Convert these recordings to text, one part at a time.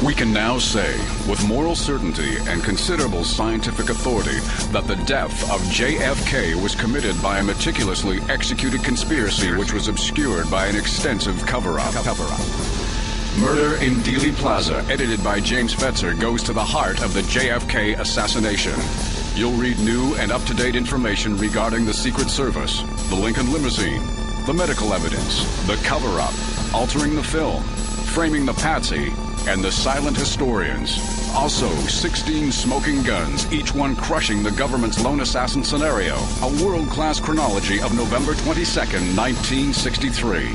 We can now say, with moral certainty and considerable scientific authority, that the death of JFK was committed by a meticulously executed conspiracy which was obscured by an extensive cover-up. Murder in Dealey Plaza, edited by James Fetzer, goes to the heart of the JFK assassination. You'll read new and up-to-date information regarding the Secret Service, the Lincoln limousine, the medical evidence, the cover-up, altering the film, framing the patsy, and the silent historians. Also, 16 smoking guns, each one crushing the government's lone assassin scenario. A world-class chronology of November 22nd, 1963.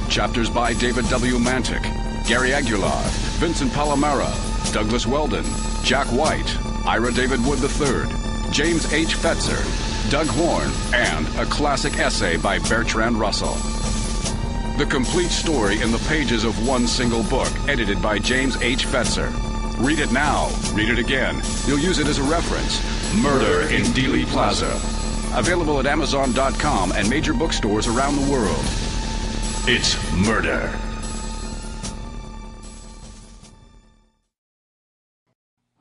Chapters by David W. Mantic, Gary Aguilar, Vincent Palomera, Douglas Weldon, Jack White, Ira David Wood III, James H. Fetzer, Doug Horn, and a classic essay by Bertrand Russell. The complete story in the pages of one single book, edited by James H. Fetzer. Read it now, read it again. You'll use it as a reference. Murder in Dealey Plaza. Available at Amazon.com and major bookstores around the world. It's murder.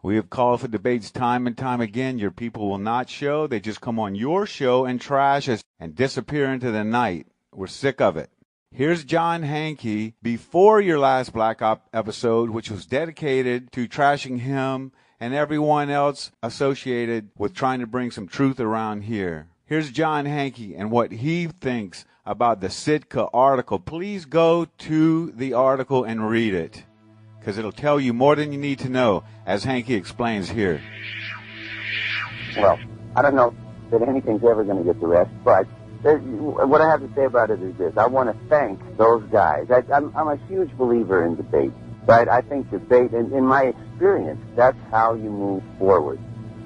We have called for debates time and time again. Your people will not show. They just come on your show and trash us and disappear into the night. We're sick of it. Here's John Hankey before your last Black Op episode, which was dedicated to trashing him and everyone else associated with trying to bring some truth around here. Here's John Hankey and what he thinks about the Sitka article. Please go to the article and read it, because it'll tell you more than you need to know, as Hankey explains here. Well, I don't know that anything's ever going to get the rest, but what I have to say about it is this. I want to thank those guys. I'm a huge believer in debate, right? I think debate, in my experience, that's how you move forward.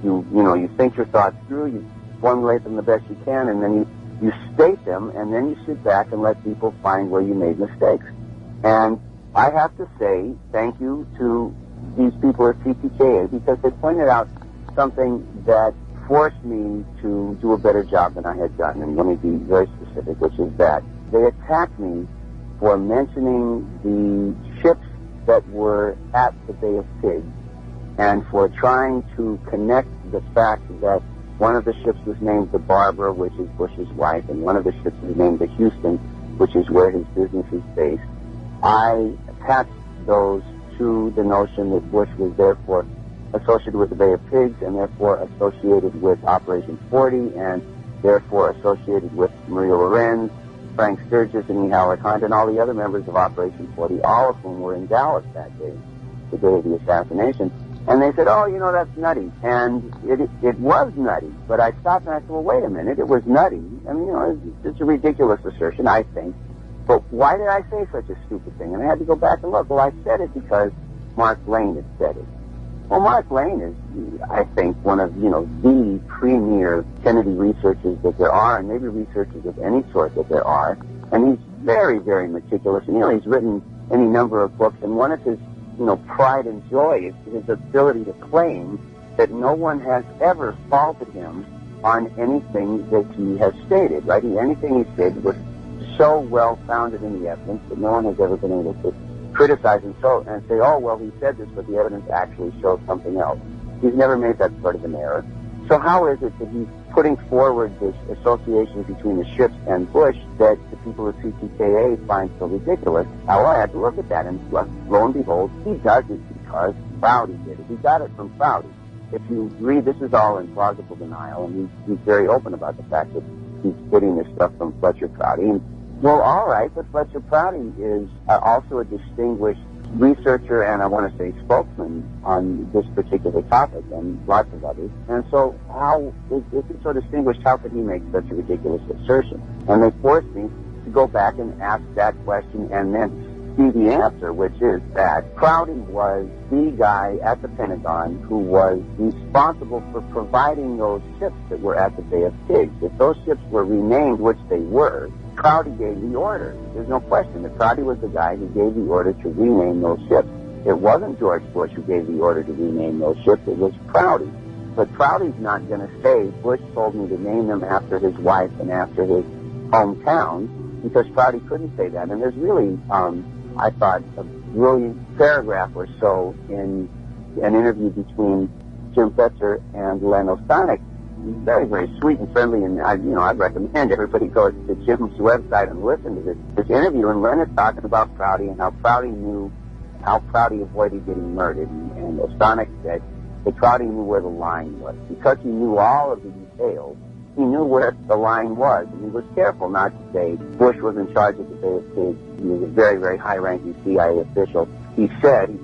You think your thoughts through, you formulate them the best you can, and then you state them, and then you sit back and let people find where you made mistakes. And I have to say thank you to these people at CTKA, because they pointed out something that forced me to do a better job than I had done. And let me be very specific, which is that they attacked me for mentioning the ships that were at the Bay of Pigs and for trying to connect the fact that one of the ships was named the Barbara, which is Bush's wife, and one of the ships was named the Houston, which is where his business is based. I attached those to the notion that Bush was therefore associated with the Bay of Pigs and therefore associated with Operation 40 and therefore associated with Maria Lorenz, Frank Sturgis, and E. Howard Hunt, and all the other members of Operation 40, all of whom were in Dallas that day, the day of the assassination. And they said, oh, that's nutty. And it was nutty. But I stopped and I said, well, wait a minute, it was nutty. I mean, it's a ridiculous assertion, I think. But why did I say such a stupid thing? And I had to go back and look. Well, I said it because Mark Lane had said it. Well, Mark Lane is, I think, one of, the premier Kennedy researchers that there are, and maybe researchers of any sort that there are. And he's very, very meticulous. And, he's written any number of books. And one of his, pride and joy is his ability to claim that no one has ever faulted him on anything that he has stated, right? Anything he said was so well-founded in the evidence that no one has ever been able to criticize him and say, oh, well, he said this, but the evidence actually shows something else. He's never made that sort of an error. So how is it that he's putting forward this association between the ships and Bush that the people of CTKA find so ridiculous? Now, I had to look at that, and lo and behold, he does it because Prouty did it. He got it from Prouty. If you read, this is all in plausible denial, and he's very open about the fact that he's getting this stuff from Fletcher Prouty. And, well, all right, but Fletcher Prouty is also a distinguished researcher and, I want to say, spokesman on this particular topic and lots of others. And so how, if he's so distinguished, how could he make such a ridiculous assertion? And they forced me to go back and ask that question and then see the answer, which is that Prouty was the guy at the Pentagon who was responsible for providing those ships that were at the Bay of Pigs. If those ships were renamed, which they were, Prouty gave the order. There's no question that Prouty was the guy who gave the order to rename those ships. It wasn't George Bush who gave the order to rename those ships. It was Prouty. But Prouty's not going to say, Bush told me to name them after his wife and after his hometown, because Prouty couldn't say that. And there's really, I thought, a brilliant paragraph or so in an interview between Jim Fetzer and Len Ostanek. Very, very sweet and friendly, and I'd recommend everybody go to Jim's website and listen to this interview. And Len is talking about Prouty and how Prouty avoided getting murdered. And Ostanek said that Prouty knew where the line was. Because he knew all of the details, he knew where the line was, and he was careful not to say Bush was in charge of the Bay of Pigs. He was a very, very high-ranking CIA official. He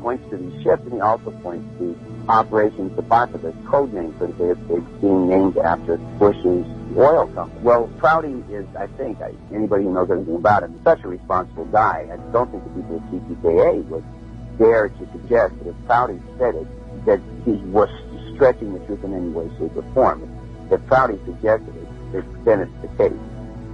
points to these ships, and he also points to Operation Sabata, the code name for the Bay of Pigs, being named after Bush's oil company. Well, Prouty is, I think, anybody who knows anything about him, such a responsible guy. I don't think the people at CTKA would dare to suggest that if Prouty said it, that he was stretching the truth in any way, shape, or form. If Prouty suggested it, then it's the case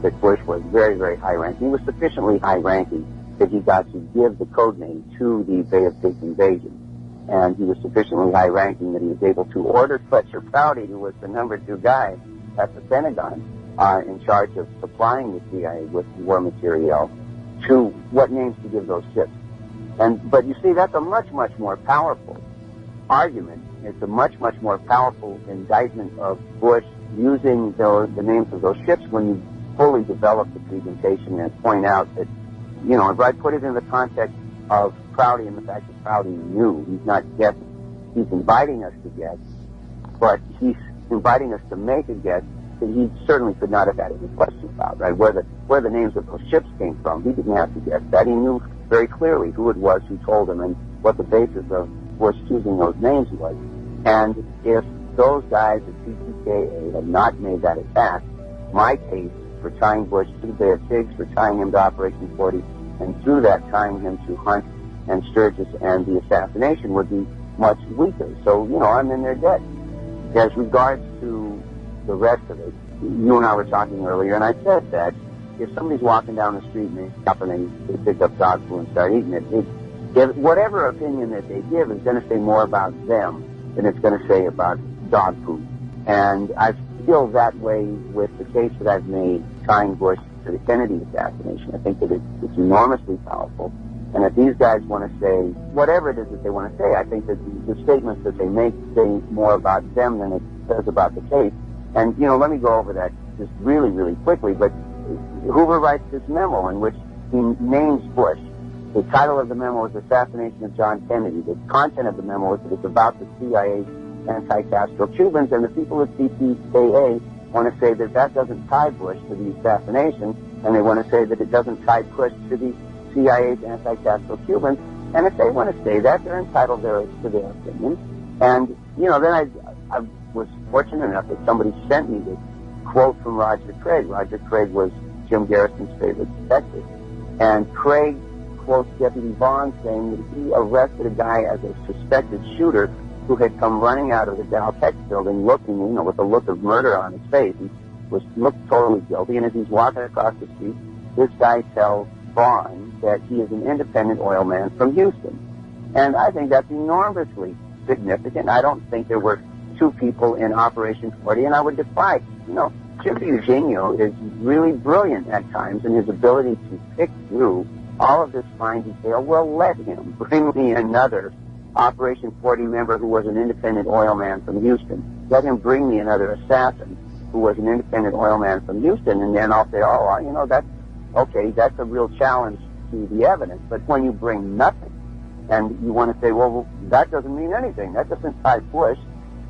that Bush was very, very high-ranking. He was sufficiently high-ranking that he got to give the code name to the Bay of Pigs invasion. And he was sufficiently high-ranking that he was able to order Fletcher Prouty, who was the number 2 guy at the Pentagon, in charge of supplying the CIA with war material, to what names to give those ships. But you see, that's a much, much more powerful argument. It's a much, much more powerful indictment of Bush using the names of those ships when you fully develop the presentation and point out that, if I put it in the context of Prouty and the fact that Prouty knew, he's not guessing. He's inviting us to guess, but he's inviting us to make a guess that he certainly could not have had any question about, right? Where the names of those ships came from, he didn't have to guess that. He knew very clearly who it was who told him and what the basis of Bush choosing those names was. And if those guys at CTKA had not made that attack, my case for tying Bush to the Bay of Pigs, for tying him to Operation 40, and through that tying him to Hunt and Sturgis and the assassination would be much weaker. So, I'm in their debt. As regards to the rest of it, you and I were talking earlier, and I said that if somebody's walking down the street and they stop and they pick up dog food and start eating it, whatever opinion that they give is going to say more about them than it's going to say about dog food. And I feel that way with the case that I've made tying Bush to the Kennedy assassination. I think that it's enormously powerful. And if these guys want to say whatever it is that they want to say, I think that the statements that they make say more about them than it says about the case. And, let me go over that just really, really quickly. But Hoover writes this memo in which he names Bush. The title of the memo is Assassination of John Kennedy. The content of the memo is that it's about the CIA's anti-Castro Cubans, and the people at CTKA want to say that doesn't tie Bush to the assassination, and they want to say that it doesn't tie Bush to the CIA's anti-Castro Cubans. And if they want to say that, they're entitled to their opinion. And, then I was fortunate enough that somebody sent me this quote from Roger Craig. Roger Craig was Jim Garrison's favorite detective. And Craig quotes Deputy Vaughn saying that he arrested a guy as a suspected shooter who had come running out of the Dow Tech building looking, with a look of murder on his face. He looked totally guilty, and as he's walking across the street, this guy tells Vaughn that he is an independent oil man from Houston. And I think that's enormously significant. I don't think there were 2 people in Operation 40, and I would defy, Jim Eugenio is really brilliant at times, and his ability to pick through all of this fine detail will let him bring me another Operation 40 member who was an independent oil man from Houston. Let him bring me another assassin who was an independent oil man from Houston, and then I'll say, that's okay, that's a real challenge to the evidence. But when you bring nothing, and you want to say, well, that doesn't mean anything. That doesn't tie Bush,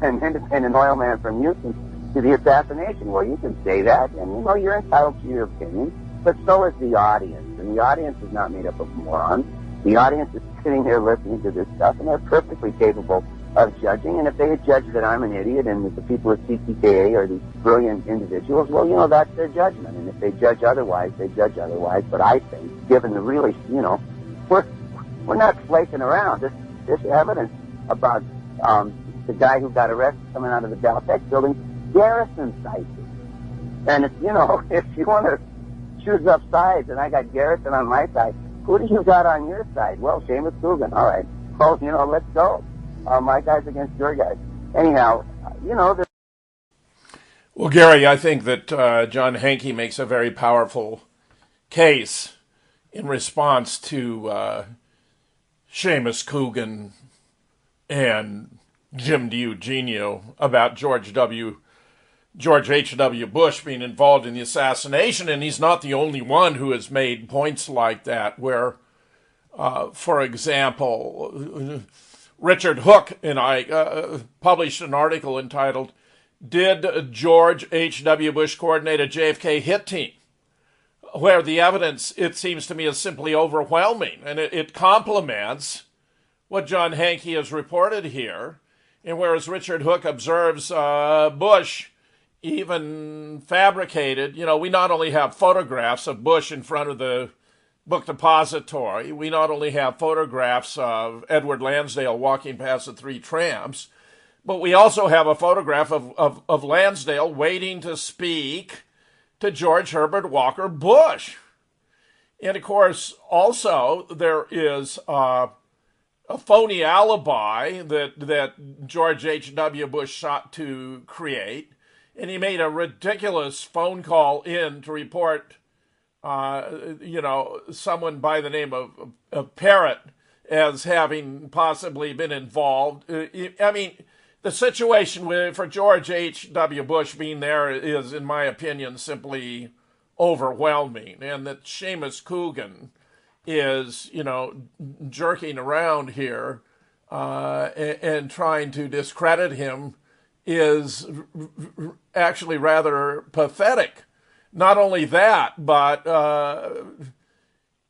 an independent oil man from Houston, to the assassination. Well, you can say that, and, you're entitled to your opinion, but so is the audience. And the audience is not made up of morons. The audience is sitting there listening to this stuff, and they're perfectly capable of judging. And if they had judged that I'm an idiot and that the people at CTKA are these brilliant individuals, well, that's their judgment. And if they judge otherwise, they judge otherwise. But I think, given the really, we're not flaking around. This evidence about the guy who got arrested coming out of the Dow Tech building, Garrison cites it. And if you want to choose up sides, and I got Garrison on my side, who do you got on your side? Well, Seamus Coogan. All right. Well, let's go. My guys against your guys. Anyhow, Well, Gary, I think that John Hankey makes a very powerful case in response to Seamus Coogan and Jim DiEugenio about George H.W. Bush being involved in the assassination, and he's not the only one who has made points like that, where, for example, Richard Hook and I published an article entitled, "Did George H.W. Bush coordinate a JFK hit team?" where the evidence, it seems to me, is simply overwhelming, and it complements what John Hankey has reported here, and whereas Richard Hook observes Bush even fabricated, we not only have photographs of Bush in front of the book depository, we not only have photographs of Edward Lansdale walking past the three tramps, but we also have a photograph of Lansdale waiting to speak to George Herbert Walker Bush. And of course, also, there is a phony alibi that George H.W. Bush sought to create, and he made a ridiculous phone call in to report, someone by the name of Parrott as having possibly been involved. I mean, the situation for George H.W. Bush being there is, in my opinion, simply overwhelming, and that Seamus Coogan is, jerking around here and trying to discredit him is actually rather pathetic. Not only that, but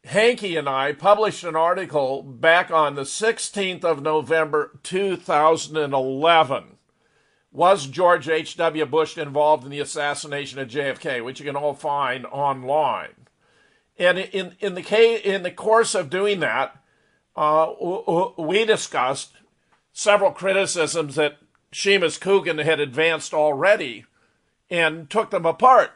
Hankey and I published an article back on the 16th of November, 2011. Was George H.W. Bush involved in the assassination of JFK, which you can all find online. And in the course of doing that, we discussed several criticisms that Seamus Coogan had advanced already and took them apart.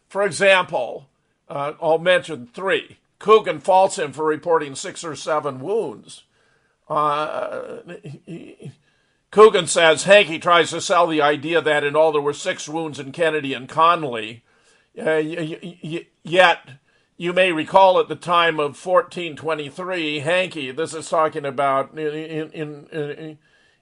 For example, I'll mention three. Coogan faults him for reporting 6 or 7 wounds. Coogan says Hankey tries to sell the idea that in all there were 6 wounds in Kennedy and Connally. Yet, you may recall at the time of 1423, Hankey, this is talking about in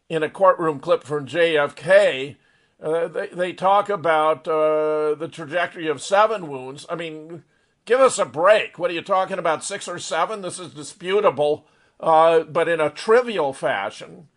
a courtroom clip from JFK, they talk about the trajectory of 7 wounds. I mean, give us a break. What are you talking about, 6 or 7? This is disputable, but in a trivial fashion.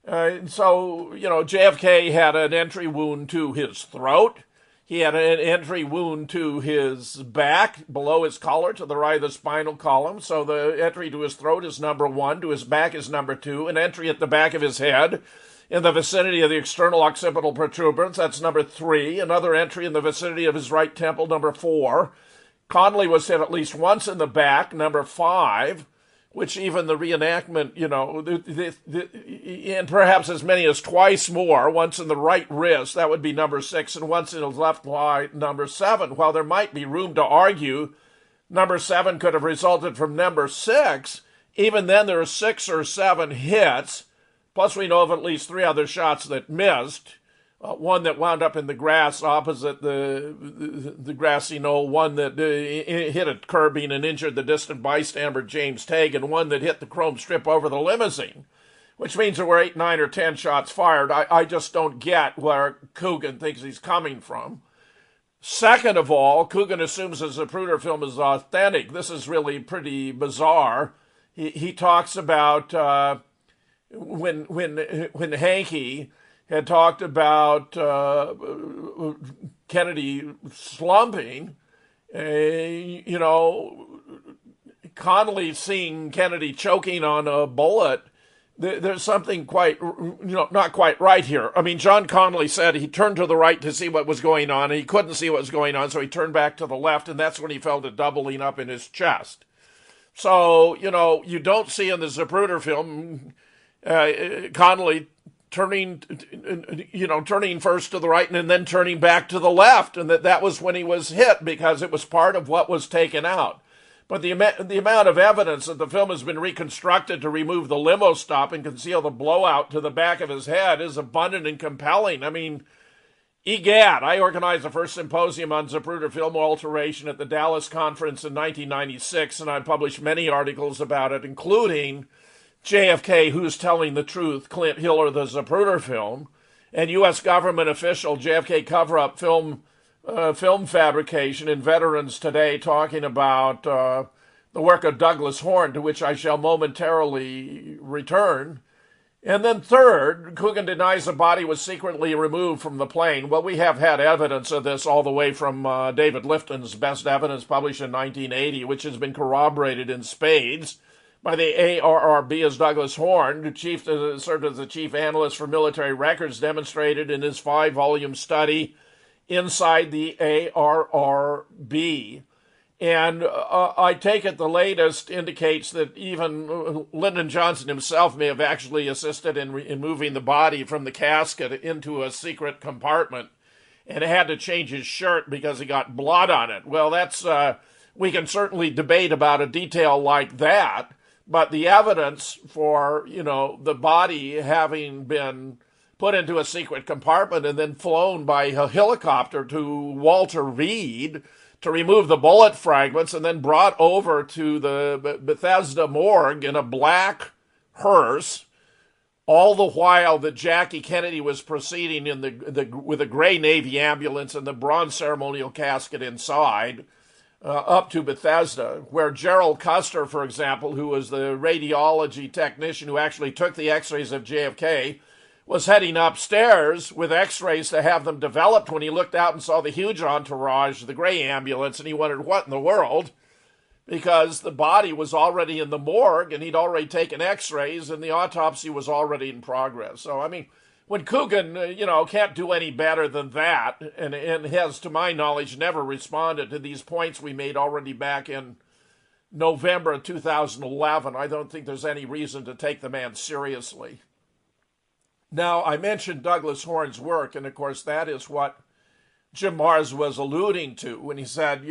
So, JFK had an entry wound to his throat. He had an entry wound to his back, below his collar, to the right of the spinal column. So the entry to his throat is number 1, to his back is number 2. An entry at the back of his head in the vicinity of the external occipital protuberance, that's number 3. Another entry in the vicinity of his right temple, number 4. Connally was hit at least once in the back, number 5, which even the reenactment, and perhaps as many as twice more, once in the right wrist, that would be number 6, and once in his left thigh, number 7. While there might be room to argue number 7 could have resulted from number 6, even then there are 6 or 7 hits, plus we know of at least 3 other shots that missed. One that wound up in the grass opposite the grassy knoll, one that hit a curbing and injured the distant bystander James Tague, and one that hit the chrome strip over the limousine, which means there were 8, 9, or 10 shots fired. I just don't get where Coogan thinks he's coming from. Second of all, Coogan assumes the Zapruder film is authentic. This is really pretty bizarre. He talks about when Hankey had talked about Kennedy slumping, Connally seeing Kennedy choking on a bullet. There's something not quite right here. I mean, John Connally said he turned to the right to see what was going on, and he couldn't see what was going on, so he turned back to the left, and that's when he felt a doubling up in his chest. So, you don't see in the Zapruder film Connally turning first to the right and then turning back to the left, and that was when he was hit because it was part of what was taken out. But the amount of evidence that the film has been reconstructed to remove the limo stop and conceal the blowout to the back of his head is abundant and compelling. I mean, egad, I organized the first symposium on Zapruder film alteration at the Dallas conference in 1996, and I published many articles about it, including JFK, Who's Telling the Truth, Clint Hill or the Zapruder Film, and U.S. government official JFK cover-up film fabrication in Veterans Today, talking about the work of Douglas Horne, to which I shall momentarily return. And then third, Coogan denies the body was secretly removed from the plane. Well, we have had evidence of this all the way from David Lifton's Best Evidence, published in 1980, which has been corroborated in spades by the ARRB as Douglas Horne, who served as the chief analyst for military records, demonstrated in his 5-volume study Inside the ARRB. And I take it the latest indicates that even Lyndon Johnson himself may have actually assisted in moving the body from the casket into a secret compartment and had to change his shirt because he got blood on it. Well, that's we can certainly debate about a detail like that, but the evidence for, the body having been put into a secret compartment and then flown by a helicopter to Walter Reed to remove the bullet fragments, and then brought over to the Bethesda morgue in a black hearse, all the while that Jackie Kennedy was proceeding with a gray Navy ambulance and the bronze ceremonial casket inside, up to Bethesda, where Gerald Custer, for example, who was the radiology technician who actually took the x-rays of JFK, was heading upstairs with x-rays to have them developed when he looked out and saw the huge entourage, the gray ambulance, and he wondered what in the world, because the body was already in the morgue and he'd already taken x-rays and the autopsy was already in progress. So, I mean, when Coogan, can't do any better than that, and has, to my knowledge, never responded to these points we made already back in November of 2011, I don't think there's any reason to take the man seriously. Now, I mentioned Douglas Horne's work, and of course that is what Jim Marrs was alluding to when he said,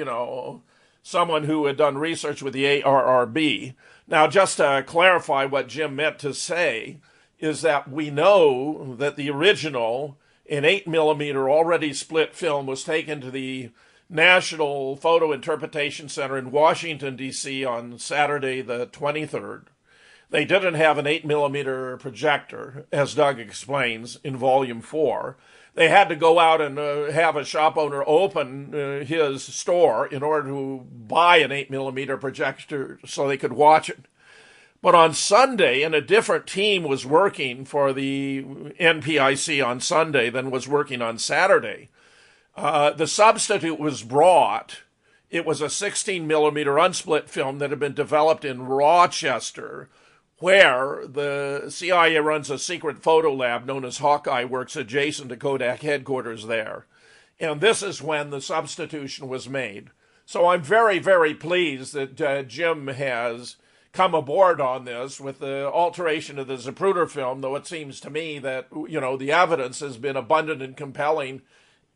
someone who had done research with the ARRB. Now, just to clarify what Jim meant to say is that we know that the original, an 8mm already split film, was taken to the National Photo Interpretation Center in Washington, D.C. on Saturday the 23rd. They didn't have an 8mm projector, as Doug explains in Volume 4. They had to go out and have a shop owner open his store in order to buy an 8mm projector so they could watch it. But on Sunday, and a different team was working for the NPIC on Sunday than was working on Saturday, the substitute was brought. It was a 16mm unsplit film that had been developed in Rochester, where the CIA runs a secret photo lab known as Hawkeye Works adjacent to Kodak headquarters there. And this is when the substitution was made. So I'm very, very pleased that Jim has come aboard on this with the alteration of the Zapruder film, though it seems to me that, the evidence has been abundant and compelling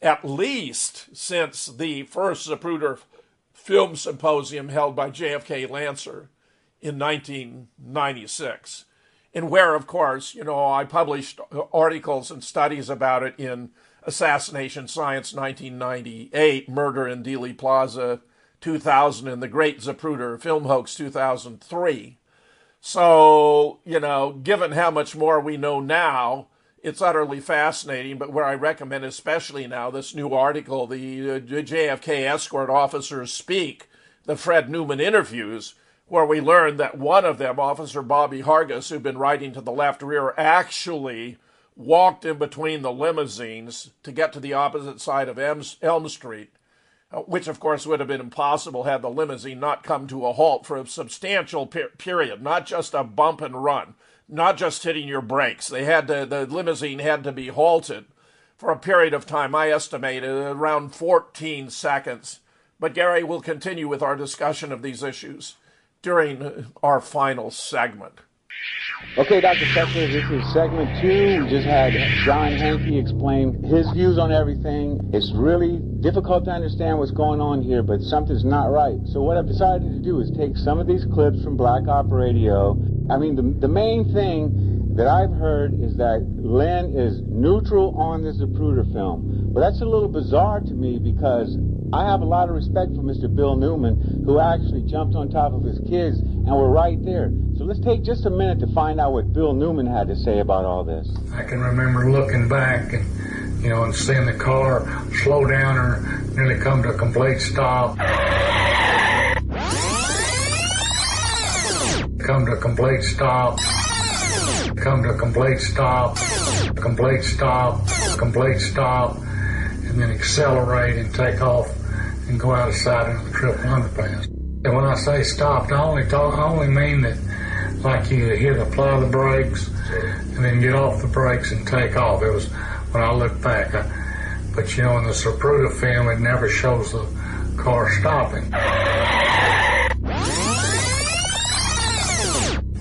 at least since the first Zapruder film symposium held by JFK Lancer in 1996, and where, of course, I published articles and studies about it in Assassination Science 1998, Murder in Dealey Plaza 2000, and The Great Zapruder Film Hoax 2003. So, given how much more we know now, it's utterly fascinating, but where I recommend especially now this new article, the JFK Escort Officers Speak, the Fred Newman interviews, where we learned that one of them, Officer Bobby Hargis, who'd been riding to the left rear, actually walked in between the limousines to get to the opposite side of Elm Street, which, of course, would have been impossible had the limousine not come to a halt for a substantial period, not just a bump and run, not just hitting your brakes. The limousine had to be halted for a period of time, I estimate, around 14 seconds. But Gary will continue with our discussion of these issues during our final segment. Okay, Dr. Kessler, this is segment 2. We just had John Hankey explain his views on everything. It's really difficult to understand what's going on here, but something's not right. So what I've decided to do is take some of these clips from Black Op Radio. I mean, the main thing that I've heard is that Lynn is neutral on the Zapruder film. Well, that's a little bizarre to me because I have a lot of respect for Mr. Bill Newman, who actually jumped on top of his kids and we're right there. So let's take just a minute to find out what Bill Newman had to say about all this. I can remember looking back and, and seeing the car slow down or nearly come to a complete stop. Come to a complete stop. Come to a complete stop. Complete stop. Complete stop. And then accelerate and take off and go out of sight into the triple underpass. And when I say stopped, I only mean that, like, you hit apply the brakes and then get off the brakes and take off. It was when I look back. But in the Zapruder film, it never shows the car stopping.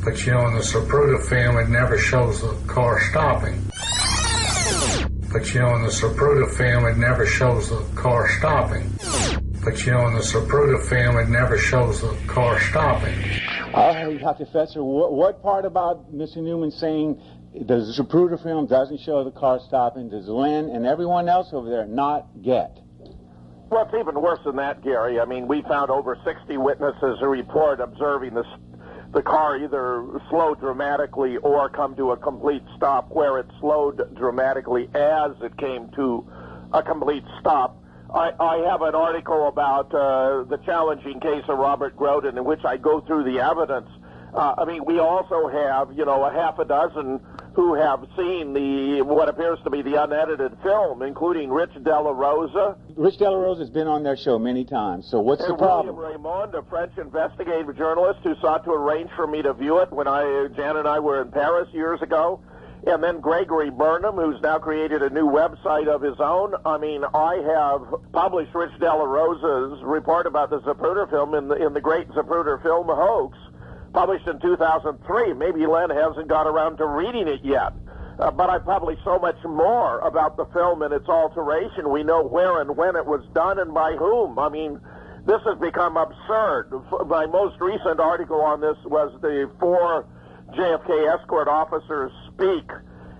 But in the Zapruder film, it never shows the car stopping. But in the Zapruder film, it never shows the car stopping. But in the Zapruder film, it never shows the car stopping. Dr. Fetzer, what part about Mr. Newman saying the Zapruder film doesn't show the car stopping does Lynn and everyone else over there not get? Well, it's even worse than that, Gary. I mean, we found over 60 witnesses who report observing the car either slow dramatically or come to a complete stop, where it slowed dramatically as it came to a complete stop. I have an article about the challenging case of Robert Groden in which I go through the evidence. We also have, a half a dozen who have seen what appears to be the unedited film, including Rich Della Rosa. Rich Della Rosa has been on their show many times, so what's the problem? William Raymond, a French investigative journalist who sought to arrange for me to view it when Jan and I were in Paris years ago. And then Gregory Burnham, who's now created a new website of his own. I have published Rich Della Rosa's report about the Zapruder film in the Great Zapruder Film Hoax, published in 2003. Maybe Len hasn't got around to reading it yet. But I published so much more about the film and its alteration. We know where and when it was done and by whom. This has become absurd. My most recent article on this was the 4 JFK escort officers speak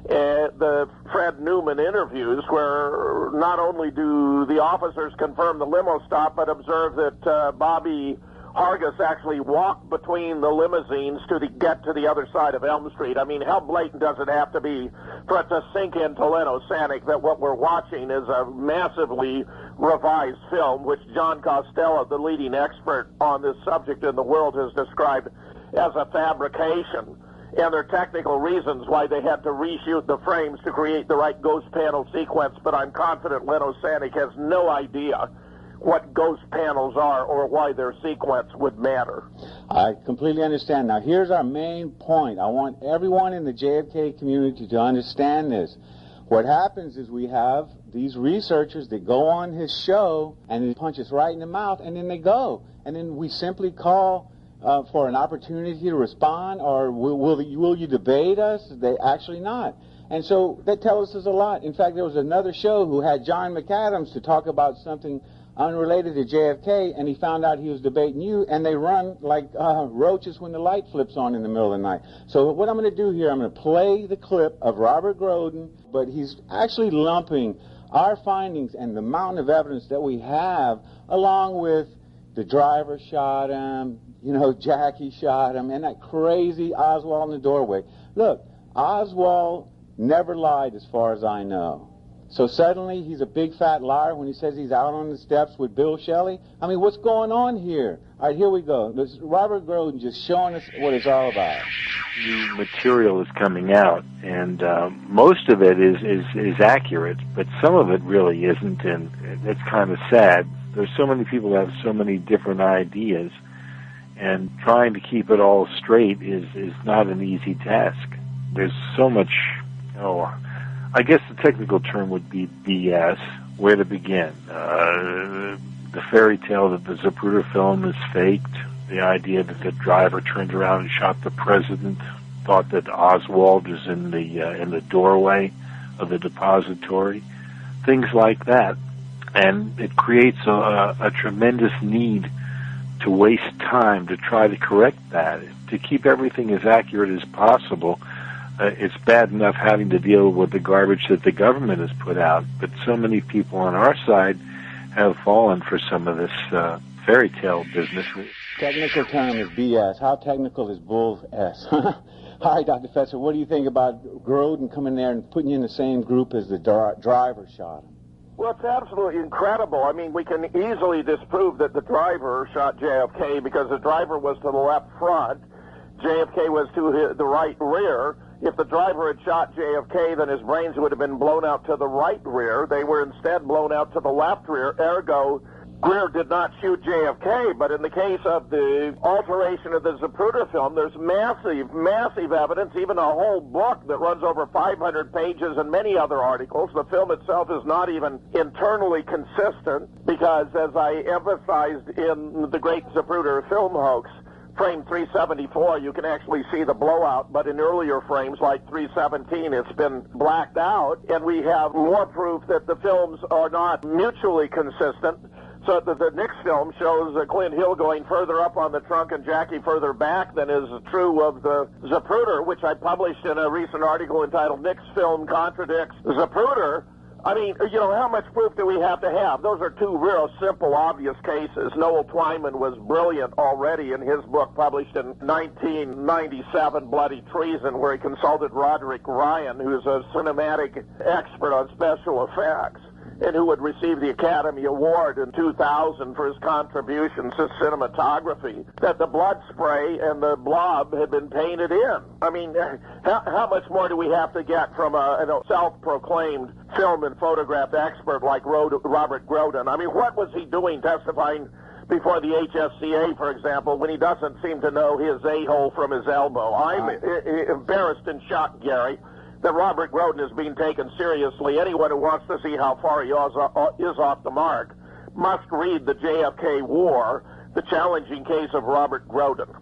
at the Fred Newman interviews, where not only do the officers confirm the limo stop, but observe that Bobby Hargis actually walked between the limousines to get to the other side of Elm Street. How blatant does it have to be for it to sink into Len Osanic that what we're watching is a massively revised film, which John Costello, the leading expert on this subject in the world, has described as a fabrication. And there are technical reasons why they had to reshoot the frames to create the right ghost panel sequence, but I'm confident Len Osanic has no idea what ghost panels are or why their sequence would matter. I completely understand. Now, here's our main point. I want everyone in the JFK community to understand this. What happens is we have these researchers that go on his show and they punch us right in the mouth, and then they go. And then we simply call for an opportunity to respond, or will you debate us? They actually not. And so that tells us a lot. In fact, there was another show who had John McAdams to talk about something unrelated to JFK, and he found out he was debating you, and they run like roaches when the light flips on in the middle of the night. So what I'm going to do here, I'm going to play the clip of Robert Groden, but he's actually lumping our findings and the mountain of evidence that we have, along with the driver shot him, Jackie shot him, and that crazy Oswald in the doorway. Look, Oswald never lied as far as I know. So suddenly he's a big fat liar when he says he's out on the steps with Bill Shelley? What's going on here? All right, here we go. This is Robert Groden just showing us what it's all about. New material is coming out, and most of it is accurate, but some of it really isn't, and it's kind of sad. There's so many people who have so many different ideas, and trying to keep it all straight is not an easy task. There's so much, I guess the technical term would be BS. Where to begin? The fairy tale that the Zapruder film is faked, the idea that the driver turned around and shot the president, thought that Oswald is in the doorway of the depository, things like that. And it creates a tremendous need to waste time to try to correct that, to keep everything as accurate as possible. It's bad enough having to deal with the garbage that the government has put out, but so many people on our side have fallen for some of this fairy tale business. Technical term is BS. How technical is bull S? Hi, Dr. Fetzer. What do you think about Grodin coming there and putting you in the same group as the driver shot him? Well, it's absolutely incredible. I mean, we can easily disprove that the driver shot JFK because the driver was to the left front, JFK was to the right rear. If the driver had shot JFK, then his brains would have been blown out to the right rear. They were instead blown out to the left rear, ergo Greer did not shoot JFK, but in the case of the alteration of the Zapruder film, there's massive evidence, even a whole book that runs over 500 pages and many other articles. The film itself is not even internally consistent because, as I emphasized in the great Zapruder film hoax, frame 374, you can actually see the blowout, but in earlier frames like 317, it's been blacked out, and we have more proof that the films are not mutually consistent. So the Nix film shows Clint Hill going further up on the trunk and Jackie further back than is true of the Zapruder, which I published in a recent article entitled Nix Film Contradicts Zapruder. I mean, you know, how much proof do we have to have? Those are two real simple, obvious cases. Noel Twyman was brilliant already in his book published in 1997, Bloody Treason, where he consulted Roderick Ryan, who's a cinematic expert on special effects, and who would receive the Academy Award in 2000 for his contributions to cinematography, that the blood spray and the blob had been painted in. I mean, how much more do we have to get from a self-proclaimed film and photograph expert like Robert Grodin? I mean, what was he doing testifying before the HSCA, for example, when he doesn't seem to know his a-hole from his elbow? I'm embarrassed and shocked, Gary, that Robert Grodin is being taken seriously. Anyone who wants to see how far he is off the mark must read the JFK War, the challenging case of Robert Grodin.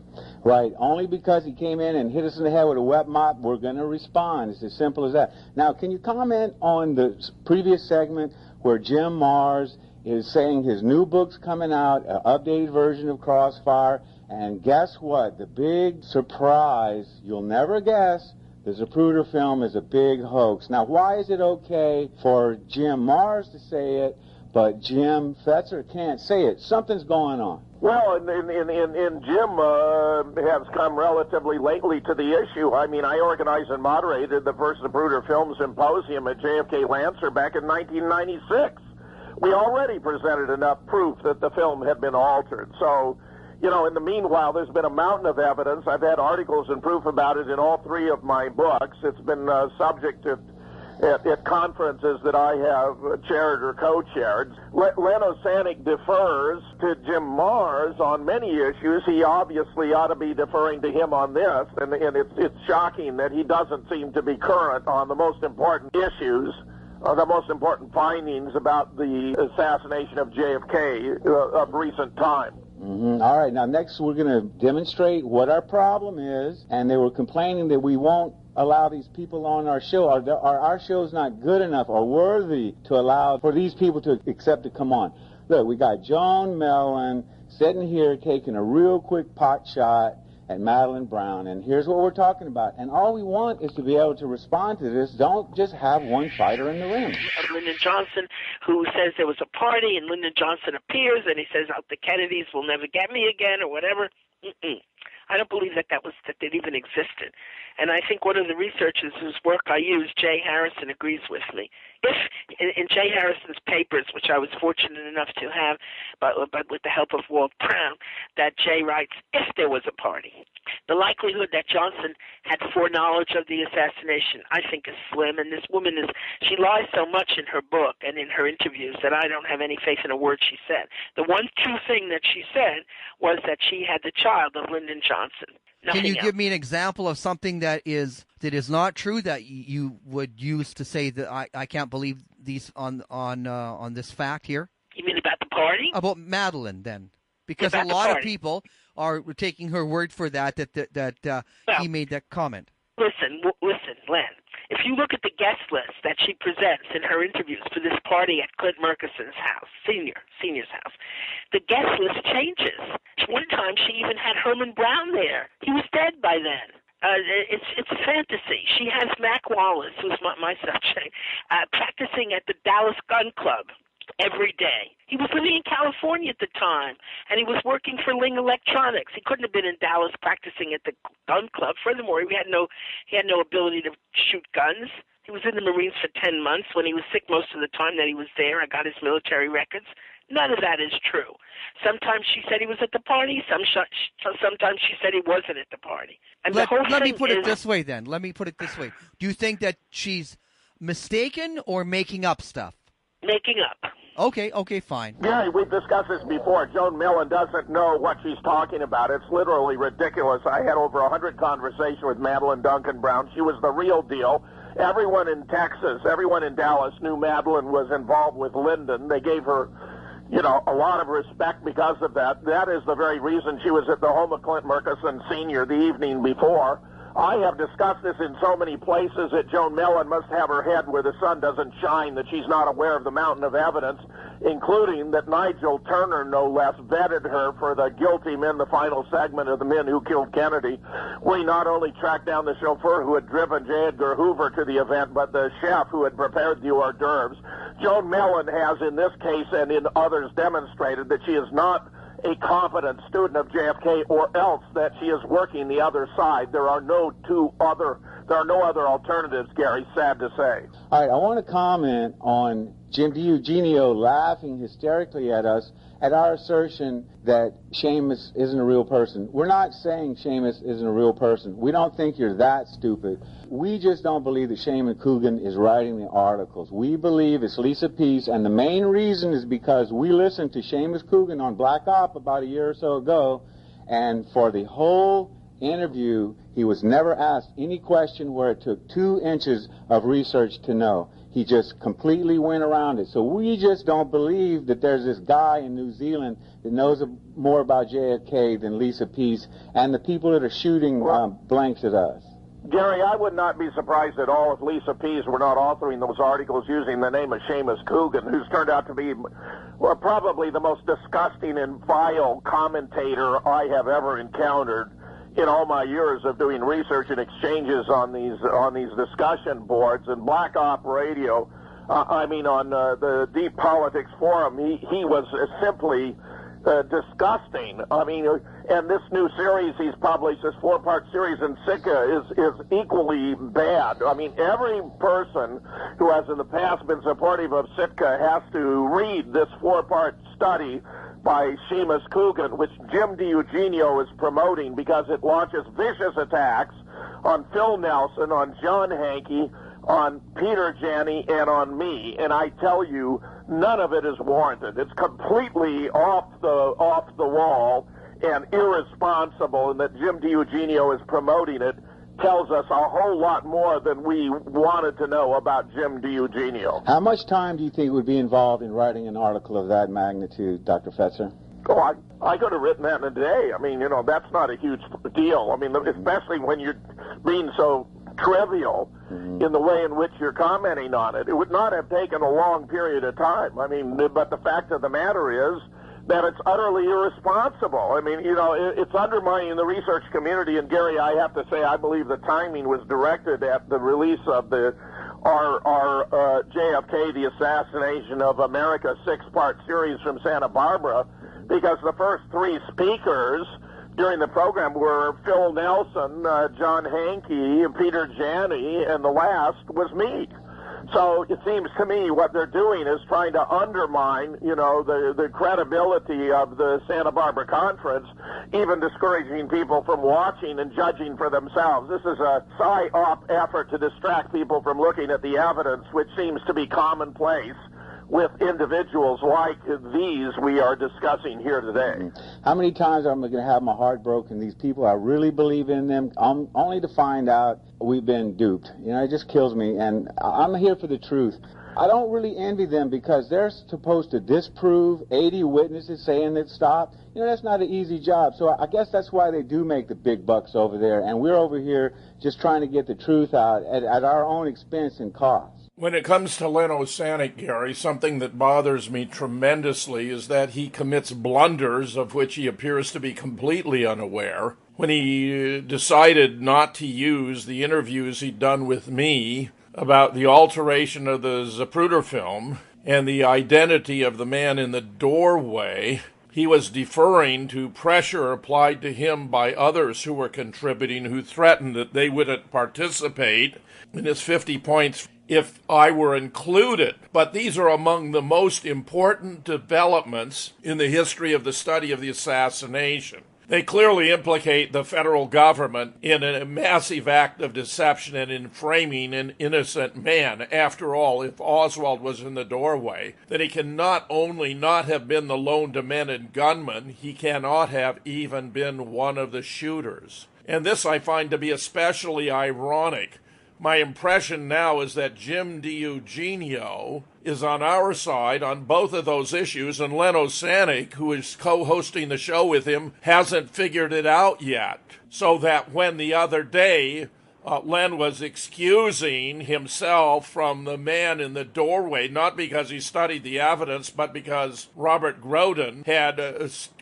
Right. Only because he came in and hit us in the head with a wet mop, we're going to respond. It's as simple as that. Now, can you comment on the previous segment where Jim Mars is saying his new book's coming out, an updated version of Crossfire, and guess what? The big surprise, you'll never guess, the Zapruder film is a big hoax. Now, why is it okay for Jim Mars to say it, but Jim Fetzer can't say it? Something's going on. Well, and Jim has come relatively lately to the issue. I mean, I organized and moderated the first Zapruder Film Symposium at JFK Lancer back in 1996. We already presented enough proof that the film had been altered. So, you know, in the meanwhile, there's been a mountain of evidence. I've had articles and proof about it in all three of my books. It's been subject at conferences that I have chaired or co-chaired. Len Osanik defers to Jim Mars on many issues. He obviously ought to be deferring to him on this, and it's shocking that he doesn't seem to be current on the most important issues, the most important findings about the assassination of JFK of recent time. Mm-hmm. All right, now next we're going to demonstrate what our problem is, and they were complaining that we won't allow these people on our show. Are our shows not good enough or worthy to allow for these people to accept to come on? Look, we got Joan Mellon sitting here taking a real quick pot shot at Madeline Brown, and here's what we're talking about. And all we want is to be able to respond to this. Don't just have one fighter in the ring. Lyndon Johnson, who says there was a party, and Lyndon Johnson appears, and he says, the Kennedys will never get me again, or whatever. I don't believe that it even existed. And I think one of the researchers whose work I use, Jay Harrison, agrees with me. If, in Jay Harrison's papers, which I was fortunate enough to have, but with the help of Walt Brown, that Jay writes, if there was a party, the likelihood that Johnson had foreknowledge of the assassination, I think, is slim. And this woman she lies so much in her book and in her interviews that I don't have any faith in a word she said. The one true thing that she said was that she had the child of Lyndon Johnson. Nothing Can you else. give me an example of something that is not true that you would use to say that I can't believe these on this fact here? You mean about the party? About Madeline, then, because About a the lot of party. people are taking her word for that he made that comment. Listen, Len. If you look at the guest list that she presents in her interviews for this party at Clint Murchison's house, senior's house, the guest list changes. One time she even had Herman Brown there. He was dead by then. It's a fantasy. She has Mac Wallace, who's my subject, practicing at the Dallas Gun Club. every day. He was living in California at the time, and he was working for Ling Electronics. He couldn't have been in Dallas practicing at the gun club. Furthermore, he had no ability to shoot guns. He was in the Marines for 10 months. When he was sick most of the time that he was there, I got his military records. None of that is true. Sometimes she said he was at the party. Sometimes she said he wasn't at the party. And let me put it this way, then. Let me put it this way. Do you think that she's mistaken or making up stuff? Making up. Okay, fine. Gary, we've discussed this before. Joan Millen doesn't know what she's talking about. It's literally ridiculous. I had over 100 conversations with Madeline Duncan Brown. She was the real deal. Everyone in Texas, everyone in Dallas knew Madeline was involved with Lyndon. They gave her, a lot of respect because of that. That is the very reason she was at the home of Clint Murchison Sr. the evening before. I have discussed this in so many places that Joan Millen must have her head where the sun doesn't shine, that she's not aware of the mountain of evidence, including that Nigel Turner, no less, vetted her for the guilty men, the final segment of the men who killed Kennedy. We not only tracked down the chauffeur who had driven J. Edgar Hoover to the event, but the chef who had prepared the hors d'oeuvres. Joan Millen has, in this case and in others, demonstrated that she is not a competent student of JFK, or else that she is working the other side. There are no other alternatives, Gary, sad to say. All right, I want to comment on Jim DiEugenio laughing hysterically at us at our assertion that Seamus isn't a real person. We're not saying Seamus isn't a real person. We don't think you're that stupid. We just don't believe that Seamus Coogan is writing the articles. We believe it's Lisa Peace, and the main reason is because we listened to Seamus Coogan on Black Op about a year or so ago, and for the whole interview, he was never asked any question where it took 2 inches of research to know. He just completely went around it. So we just don't believe that there's this guy in New Zealand that knows more about JFK than Lisa Peace and the people that are shooting blanks at us. Gary, I would not be surprised at all if Lisa Pease were not authoring those articles using the name of Seamus Coogan, who's turned out to be probably the most disgusting and vile commentator I have ever encountered in all my years of doing research and exchanges on these discussion boards and Black Op Radio. On the Deep Politics Forum, he was simply disgusting. And this new series he's published, this 4-part series in Sitka, is equally bad. Every person who has in the past been supportive of Sitka has to read this 4-part study by Seamus Coogan, which Jim DiEugenio is promoting because it launches vicious attacks on Phil Nelson, on John Hankey, on Peter Janney, and on me. And I tell you, none of it is warranted. It's completely off the wall and irresponsible, and that Jim DiEugenio is promoting it tells us a whole lot more than we wanted to know about Jim DiEugenio. How much time do you think would be involved in writing an article of that magnitude, Dr. Fetzer? Oh, I could have written that in a day. That's not a huge deal. Especially when you're being so trivial in the way in which you're commenting on it. It would not have taken a long period of time. But the fact of the matter is that it's utterly irresponsible. It's undermining the research community. And Gary, I have to say, I believe the timing was directed at the release of our JFK, the Assassination of America 6-part series from Santa Barbara, because the first 3 speakers during the program were Phil Nelson, John Hankey, Peter Janney, and the last was me. So it seems to me what they're doing is trying to undermine, the credibility of the Santa Barbara conference, even discouraging people from watching and judging for themselves. This is a psy-op effort to distract people from looking at the evidence, which seems to be commonplace with individuals like these we are discussing here today. How many times am I going to have my heart broken? These people, I really believe in them, only to find out we've been duped. It just kills me, and I'm here for the truth. I don't really envy them because they're supposed to disprove 80 witnesses saying it stopped. That's not an easy job. So I guess that's why they do make the big bucks over there, and we're over here just trying to get the truth out at our own expense and cost. When it comes to Len Osanic, Gary, something that bothers me tremendously is that he commits blunders of which he appears to be completely unaware. When he decided not to use the interviews he'd done with me about the alteration of the Zapruder film and the identity of the man in the doorway, he was deferring to pressure applied to him by others who were contributing, who threatened that they wouldn't participate in his 50 points if I were included. But these are among the most important developments in the history of the study of the assassination. They clearly implicate the federal government in a massive act of deception and in framing an innocent man. After all, if Oswald was in the doorway, then he can not only not have been the lone demented gunman, he cannot have even been one of the shooters. And this I find to be especially ironic. My impression now is that Jim DiEugenio is on our side on both of those issues, and Len Osanek, who is co-hosting the show with him, hasn't figured it out yet. So that when the other day Len was excusing himself from the man in the doorway, not because he studied the evidence, but because Robert Groden had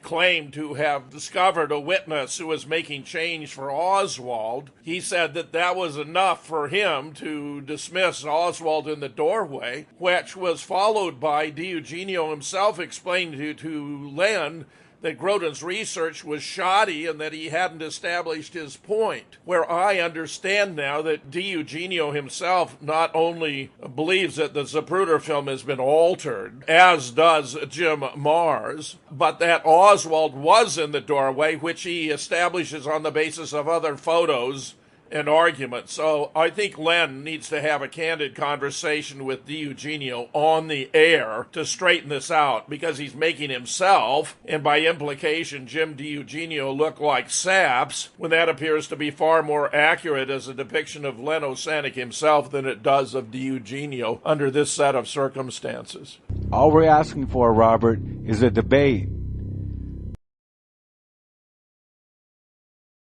claimed to have discovered a witness who was making change for Oswald. He said that that was enough for him to dismiss Oswald in the doorway, which was followed by DiEugenio himself explaining to Len that Groden's research was shoddy and that he hadn't established his point, where I understand now that DiEugenio himself not only believes that the Zapruder film has been altered, as does Jim Mars, but that Oswald was in the doorway, which he establishes on the basis of other photos and argument. So I think Len needs to have a candid conversation with DiEugenio on the air to straighten this out, because he's making himself, and by implication Jim DiEugenio, look like saps, when that appears to be far more accurate as a depiction of Len Osanek himself than it does of DiEugenio under this set of circumstances. All we're asking for, Robert, is a debate.